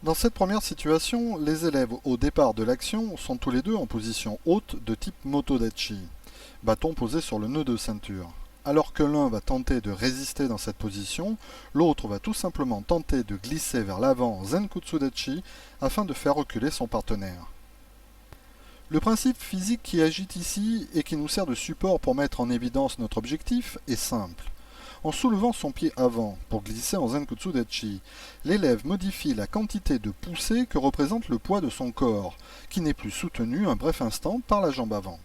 Dans cette première situation, les élèves au départ de l'action sont tous les deux en position haute de type motodachi, bâton posé sur le nœud de ceinture. Alors que l'un va tenter de résister dans cette position, l'autre va tout simplement tenter de glisser vers l'avant Zenkutsudachi afin de faire reculer son partenaire. Le principe physique qui agite ici et qui nous sert de support pour mettre en évidence notre objectif est simple. En soulevant son pied avant pour glisser en Zenkutsudachi, l'élève modifie la quantité de poussée que représente le poids de son corps, qui n'est plus soutenu un bref instant par la jambe avant.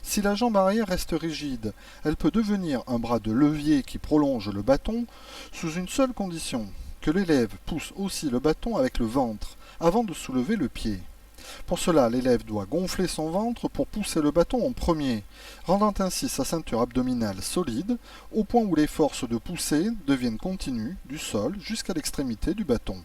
Si la jambe arrière reste rigide, elle peut devenir un bras de levier qui prolonge le bâton sous une seule condition, que l'élève pousse aussi le bâton avec le ventre avant de soulever le pied. Pour cela, l'élève doit gonfler son ventre pour pousser le bâton en premier, rendant ainsi sa ceinture abdominale solide, au point où les forces de poussée deviennent continues du sol jusqu'à l'extrémité du bâton.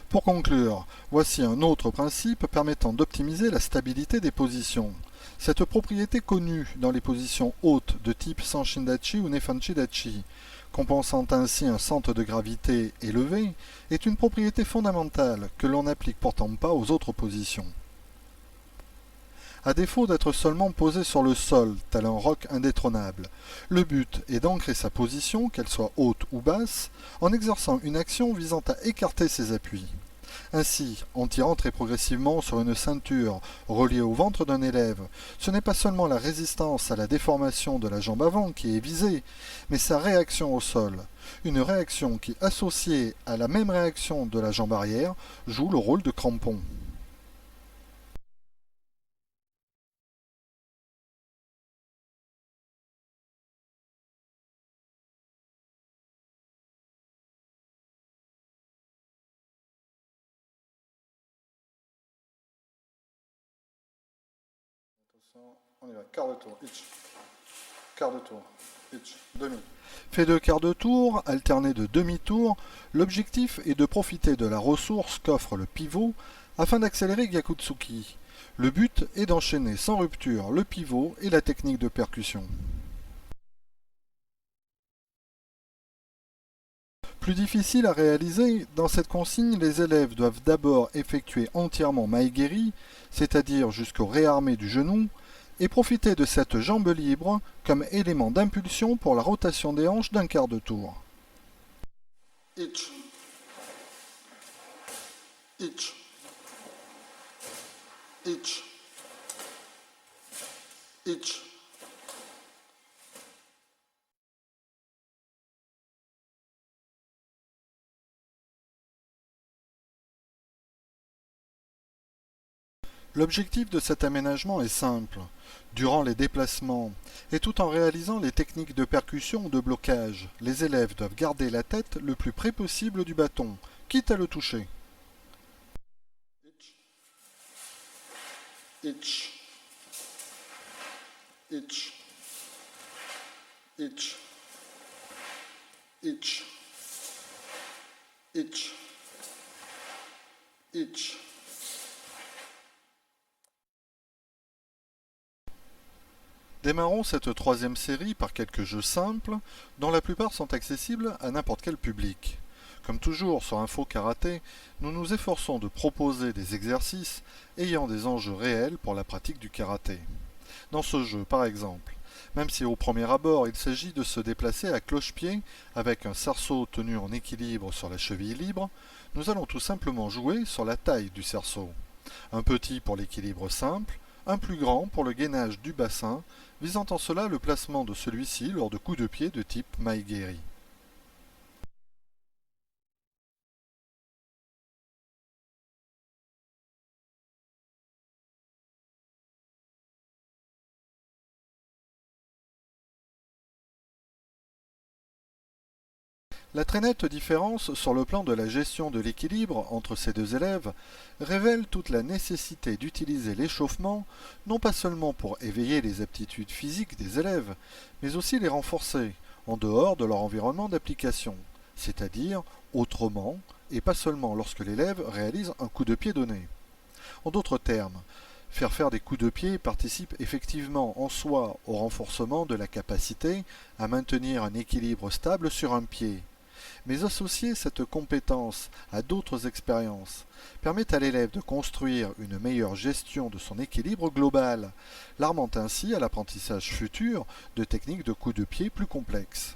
Pour conclure, voici un autre principe permettant d'optimiser la stabilité des positions. Cette propriété connue dans les positions hautes de type Sanshindachi ou Nefanchidachi, compensant ainsi un centre de gravité élevé, est une propriété fondamentale que l'on n'applique pourtant pas aux autres positions. À défaut d'être seulement posé sur le sol, tel un roc indétrônable, le but est d'ancrer sa position, qu'elle soit haute ou basse, en exerçant une action visant à écarter ses appuis. Ainsi, en tirant très progressivement sur une ceinture reliée au ventre d'un élève, ce n'est pas seulement la résistance à la déformation de la jambe avant qui est visée, mais sa réaction au sol. Une réaction qui, associée à la même réaction de la jambe arrière, joue le rôle de crampon. On y va, quart de tour, hitch, quart de tour, hitch, demi. Fait de quart de tour, alterné de demi-tour, l'objectif est de profiter de la ressource qu'offre le pivot afin d'accélérer Gyakutsuki. Le but est d'enchaîner sans rupture le pivot et la technique de percussion. Plus difficile à réaliser, dans cette consigne, les élèves doivent d'abord effectuer entièrement Maegeri, c'est-à-dire jusqu'au réarmé du genou, et profiter de cette jambe libre comme élément d'impulsion pour la rotation des hanches d'un quart de tour. Itch, itch, itch, itch. L'objectif de cet aménagement est simple. Durant les déplacements, et tout en réalisant les techniques de percussion ou de blocage, les élèves doivent garder la tête le plus près possible du bâton, quitte à le toucher. Itch, itch, itch, itch, itch, itch. Démarrons cette troisième série par quelques jeux simples, dont la plupart sont accessibles à n'importe quel public. Comme toujours sur Info Karaté, nous nous efforçons de proposer des exercices ayant des enjeux réels pour la pratique du karaté. Dans ce jeu, par exemple, même si au premier abord il s'agit de se déplacer à cloche-pied avec un cerceau tenu en équilibre sur la cheville libre, nous allons tout simplement jouer sur la taille du cerceau. Un petit pour l'équilibre simple, un plus grand pour le gainage du bassin, visant en cela le placement de celui-ci lors de coups de pied de type Maegeri. La très nette différence sur le plan de la gestion de l'équilibre entre ces deux élèves révèle toute la nécessité d'utiliser l'échauffement non pas seulement pour éveiller les aptitudes physiques des élèves, mais aussi les renforcer en dehors de leur environnement d'application, c'est-à-dire autrement et pas seulement lorsque l'élève réalise un coup de pied donné. En d'autres termes, faire des coups de pied participe effectivement en soi au renforcement de la capacité à maintenir un équilibre stable sur un pied. Mais associer cette compétence à d'autres expériences permet à l'élève de construire une meilleure gestion de son équilibre global, l'armant ainsi à l'apprentissage futur de techniques de coups de pied plus complexes.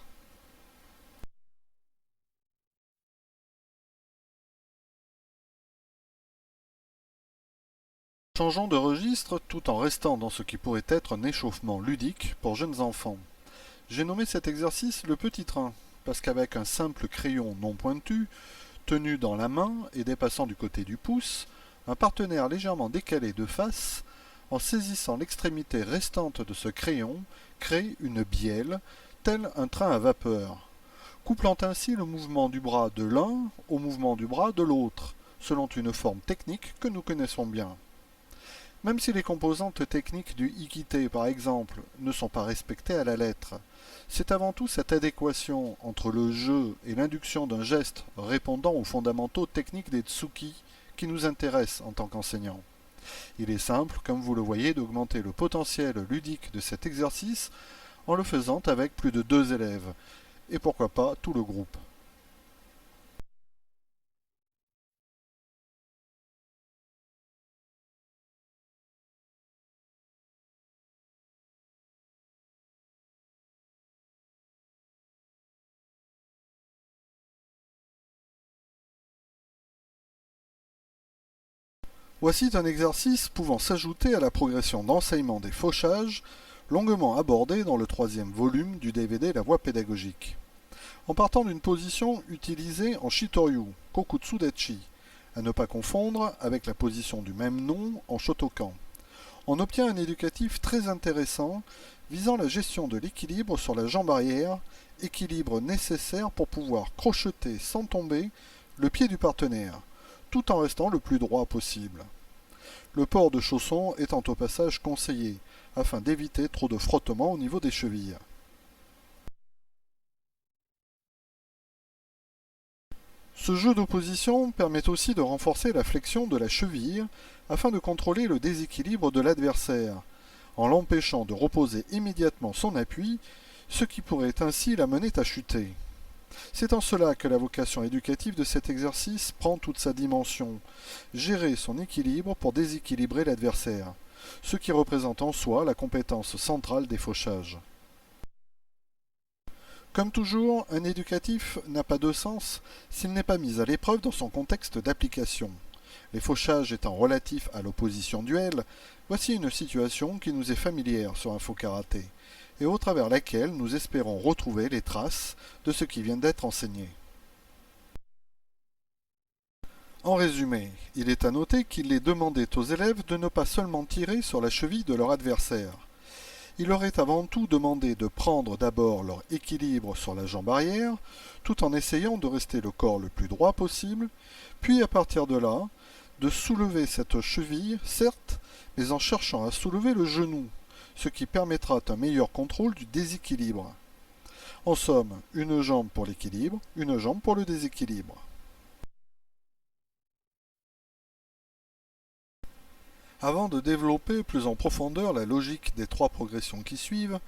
Changeons de registre tout en restant dans ce qui pourrait être un échauffement ludique pour jeunes enfants. J'ai nommé cet exercice le petit train, parce qu'avec un simple crayon non pointu, tenu dans la main et dépassant du côté du pouce, un partenaire légèrement décalé de face, en saisissant l'extrémité restante de ce crayon, crée une bielle, tel un train à vapeur, couplant ainsi le mouvement du bras de l'un au mouvement du bras de l'autre, selon une forme technique que nous connaissons bien. Même si les composantes techniques du Ikité, par exemple, ne sont pas respectées à la lettre, c'est avant tout cette adéquation entre le jeu et l'induction d'un geste répondant aux fondamentaux techniques des Tsuki qui nous intéresse en tant qu'enseignant. Il est simple, comme vous le voyez, d'augmenter le potentiel ludique de cet exercice en le faisant avec plus de 2 élèves, et pourquoi pas tout le groupe. Voici un exercice pouvant s'ajouter à la progression d'enseignement des fauchages, longuement abordée dans le 3e volume du DVD La Voie pédagogique. En partant d'une position utilisée en Shitoryu, Kokutsu Dechi, à ne pas confondre avec la position du même nom en Shotokan. On obtient un éducatif très intéressant visant la gestion de l'équilibre sur la jambe arrière, équilibre nécessaire pour pouvoir crocheter sans tomber le pied du partenaire, tout en restant le plus droit possible. Le port de chaussons étant au passage conseillé, afin d'éviter trop de frottement au niveau des chevilles. Ce jeu d'opposition permet aussi de renforcer la flexion de la cheville afin de contrôler le déséquilibre de l'adversaire, en l'empêchant de reposer immédiatement son appui, ce qui pourrait ainsi l'amener à chuter. C'est en cela que la vocation éducative de cet exercice prend toute sa dimension, gérer son équilibre pour déséquilibrer l'adversaire, ce qui représente en soi la compétence centrale des fauchages. Comme toujours, un éducatif n'a pas de sens s'il n'est pas mis à l'épreuve dans son contexte d'application. Les fauchages étant relatifs à l'opposition duel, voici une situation qui nous est familière sur un faux karaté, et au travers laquelle nous espérons retrouver les traces de ce qui vient d'être enseigné. En résumé, il est à noter qu'il est demandé aux élèves de ne pas seulement tirer sur la cheville de leur adversaire. Il leur est avant tout demandé de prendre d'abord leur équilibre sur la jambe arrière, tout en essayant de rester le corps le plus droit possible, puis à partir de là, de soulever cette cheville, certes, mais en cherchant à soulever le genou, ce qui permettra un meilleur contrôle du déséquilibre. En somme, une jambe pour l'équilibre, une jambe pour le déséquilibre. Avant de développer plus en profondeur la logique des 3 progressions qui suivent,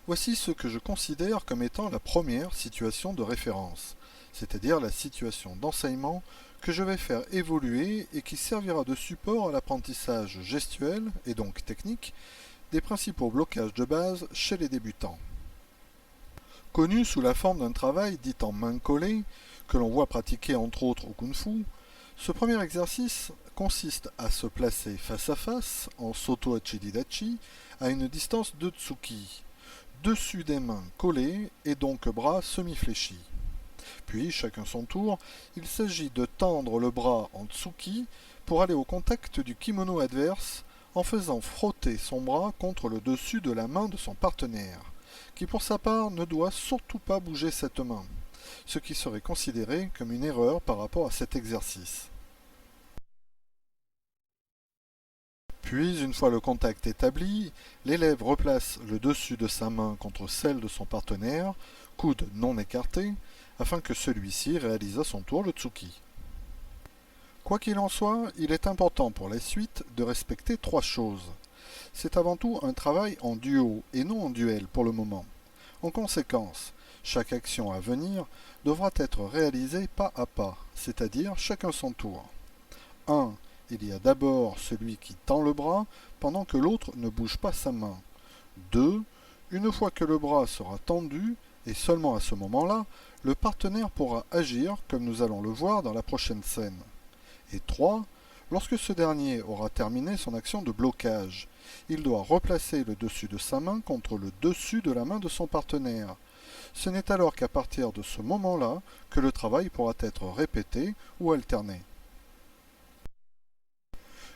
voici ce que je considère comme étant la première situation de référence, c'est-à-dire la situation d'enseignement que je vais faire évoluer et qui servira de support à l'apprentissage gestuel, et donc technique, des principaux blocages de base chez les débutants. Connu sous la forme d'un travail dit en main collée, que l'on voit pratiquer entre autres au Kung-Fu, ce premier exercice consiste à se placer face à face, en Soto Hachididachi, à une distance de Tsuki, dessus des mains collées et donc bras semi-fléchis. Puis, chacun son tour, il s'agit de tendre le bras en Tsuki pour aller au contact du kimono adverse en faisant frotter son bras contre le dessus de la main de son partenaire, qui pour sa part ne doit surtout pas bouger cette main, ce qui serait considéré comme une erreur par rapport à cet exercice. Puis, une fois le contact établi, l'élève replace le dessus de sa main contre celle de son partenaire, coude non écarté, afin que celui-ci réalise à son tour le tsuki. Quoi qu'il en soit, il est important pour la suite de respecter trois choses. C'est avant tout un travail en duo et non en duel pour le moment. En conséquence, chaque action à venir devra être réalisée pas à pas, c'est-à-dire chacun son tour. 1. Il y a d'abord celui qui tend le bras pendant que l'autre ne bouge pas sa main. 2. Une fois que le bras sera tendu, et seulement à ce moment-là, le partenaire pourra agir comme nous allons le voir dans la prochaine scène. Et 3. Lorsque ce dernier aura terminé son action de blocage, il doit replacer le dessus de sa main contre le dessus de la main de son partenaire. Ce n'est alors qu'à partir de ce moment-là que le travail pourra être répété ou alterné.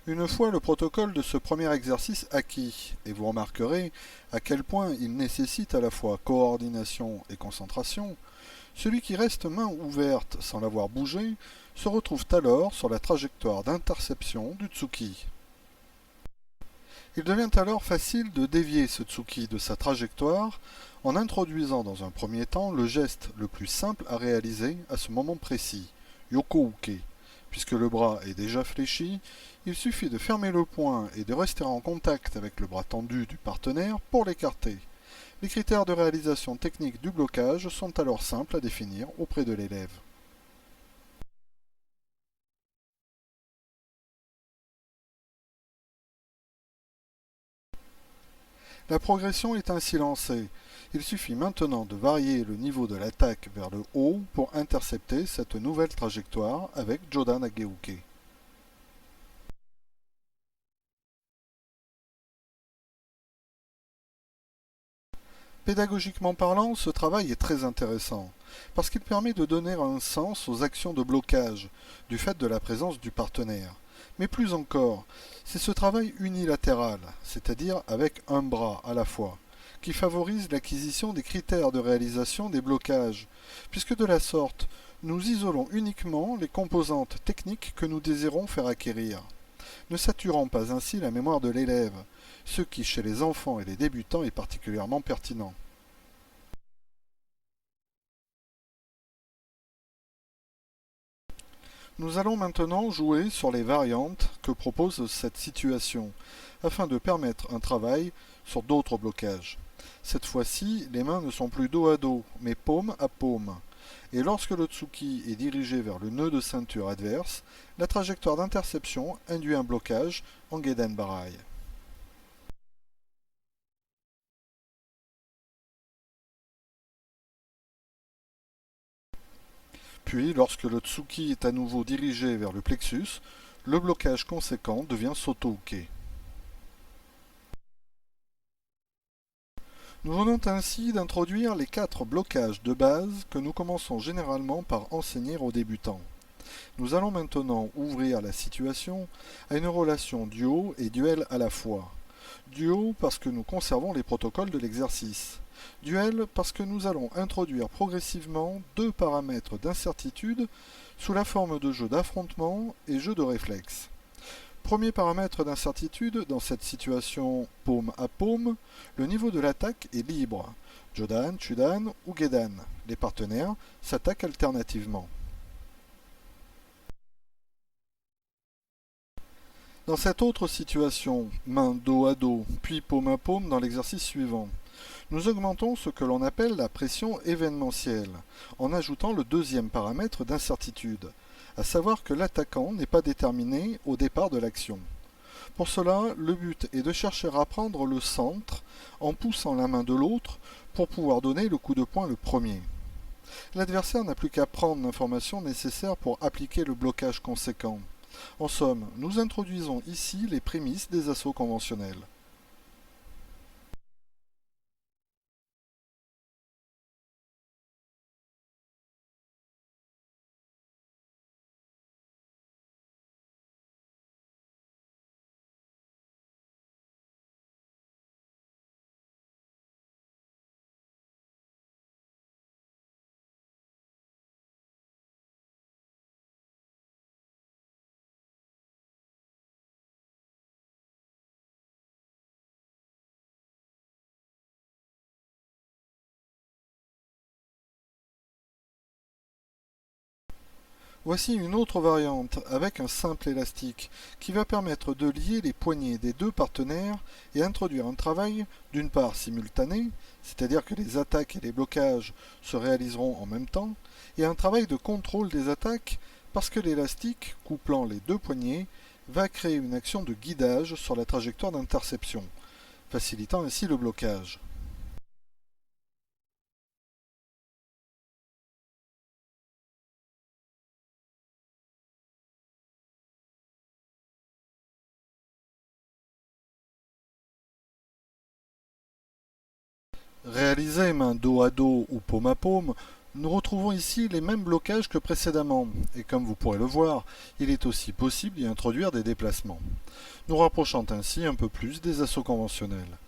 Une fois le protocole de ce premier exercice acquis, et vous remarquerez à quel point il nécessite à la fois coordination et concentration, celui qui reste main ouverte sans l'avoir bougé se retrouve alors sur la trajectoire d'interception du Tsuki. Il devient alors facile de dévier ce Tsuki de sa trajectoire en introduisant dans un premier temps le geste le plus simple à réaliser à ce moment précis, Yoko-uke. Puisque le bras est déjà fléchi, il suffit de fermer le poing et de rester en contact avec le bras tendu du partenaire pour l'écarter. Les critères de réalisation technique du blocage sont alors simples à définir auprès de l'élève. La progression est ainsi lancée. Il suffit maintenant de varier le niveau de l'attaque vers le haut pour intercepter cette nouvelle trajectoire avec Jodan Ageuke. Pédagogiquement parlant, ce travail est très intéressant, parce qu'il permet de donner un sens aux actions de blocage, du fait de la présence du partenaire. Mais plus encore, c'est ce travail unilatéral, c'est-à-dire avec un bras à la fois, qui favorise l'acquisition des critères de réalisation des blocages, puisque de la sorte, nous isolons uniquement les composantes techniques que nous désirons faire acquérir, ne saturant pas ainsi la mémoire de l'élève, ce qui chez les enfants et les débutants est particulièrement pertinent. Nous allons maintenant jouer sur les variantes que propose cette situation, afin de permettre un travail sur d'autres blocages. Cette fois-ci, les mains ne sont plus dos à dos, mais paume à paume. Et lorsque le Tsuki est dirigé vers le nœud de ceinture adverse, la trajectoire d'interception induit un blocage en Geden Barai. Puis, lorsque le Tsuki est à nouveau dirigé vers le plexus, le blocage conséquent devient Soto-uke. Nous venons ainsi d'introduire les quatre blocages de base que nous commençons généralement par enseigner aux débutants. Nous allons maintenant ouvrir la situation à une relation duo et duel à la fois. Duo parce que nous conservons les protocoles de l'exercice. Duel parce que nous allons introduire progressivement deux paramètres d'incertitude sous la forme de jeux d'affrontement et jeux de réflexe. Premier paramètre d'incertitude dans cette situation paume à paume, le niveau de l'attaque est libre. Jodan, Chudan ou Gedan. Les partenaires s'attaquent alternativement. Dans cette autre situation, main dos à dos, puis paume à paume dans l'exercice suivant, nous augmentons ce que l'on appelle la pression événementielle, en ajoutant le deuxième paramètre d'incertitude, à savoir que l'attaquant n'est pas déterminé au départ de l'action. Pour cela, le but est de chercher à prendre le centre en poussant la main de l'autre pour pouvoir donner le coup de poing le premier. L'adversaire n'a plus qu'à prendre l'information nécessaire pour appliquer le blocage conséquent. En somme, nous introduisons ici les prémices des assauts conventionnels. Voici une autre variante avec un simple élastique qui va permettre de lier les poignets des deux partenaires et introduire un travail d'une part simultané, c'est-à-dire que les attaques et les blocages se réaliseront en même temps, et un travail de contrôle des attaques parce que l'élastique, couplant les deux poignets, va créer une action de guidage sur la trajectoire d'interception, facilitant ainsi le blocage. Réalisé main dos à dos ou paume à paume, nous retrouvons ici les mêmes blocages que précédemment, et comme vous pourrez le voir, il est aussi possible d'y introduire des déplacements, nous rapprochant ainsi un peu plus des assauts conventionnels.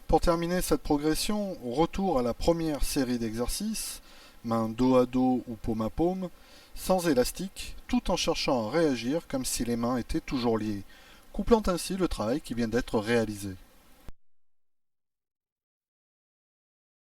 Pour terminer cette progression, retour à la première série d'exercices, main dos à dos ou paume à paume, sans élastique, tout en cherchant à réagir comme si les mains étaient toujours liées, couplant ainsi le travail qui vient d'être réalisé.